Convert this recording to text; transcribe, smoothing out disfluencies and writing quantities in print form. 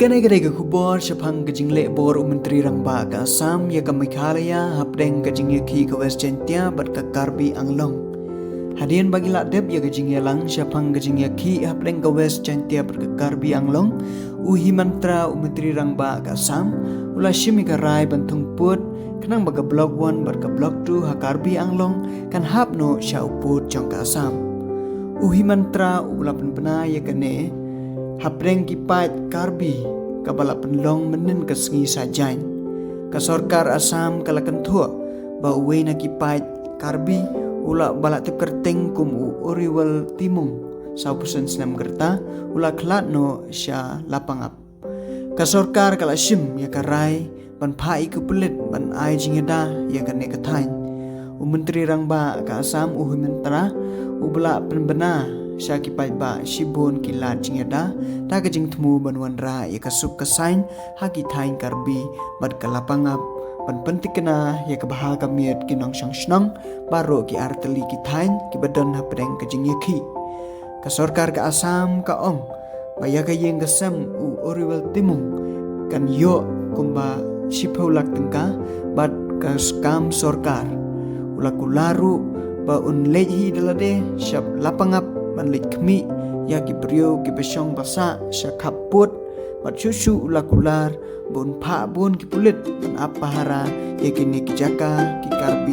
Kene-kene ke kubor syapang ke jingle bor Menteri Rangba ke Assam ya ke Meghalaya hapdeng ke jingye ki ke West Jentia bat ke Karbi Anglong. Hadian bagi lakdep ya ke jingye lang syapang ke jingye ki hapdeng ke West Jentia bat ke Karbi Anglong. Uhi mantra Menteri Rangba ke Assam ula shimi ke rai bantung put kenang baga blok 1 bat ke blok 2 ha Karbi Anglong kan hapno sya uput jong ke Assam. Uhi mantra ula penpena ya kene hapreng kipat Karbi kabala penlong menen ke sengi sajain ka sorkar Assam kala kentua ba uwe na kipat Karbi ula balak tip kerteng kum uriwal timung saupusen senam gerta ula kelat no sya lapangap ka sorkar kala shim ya karai ban pai ke pelit ban ai jingeda ya kane katain Menteri Rangba ka Assam mentra ubla penbena Syaki pai ba shibon kilat jingeda ta kejing temu banwan ra ya kasuk kesain hagi tain Karbi bad kalapangap ban pentik kena ya kabahal kamiet kinong syang shnang baro ki arteli ki tain ki badan hapdeng kejing yaki ka sorkar ka Assam ka ong baya ka yeng kasam uriwal timung kan yo kumba shipulak tengka bad ka skam sorkar ulakularu ba unlehi dalade syap lapangap manlit kami ya ki brio ki besyong basa sya kaput bat susu ulakular bon pa bon ki pulit ban apa hara ya kini ki jaka ki Karbi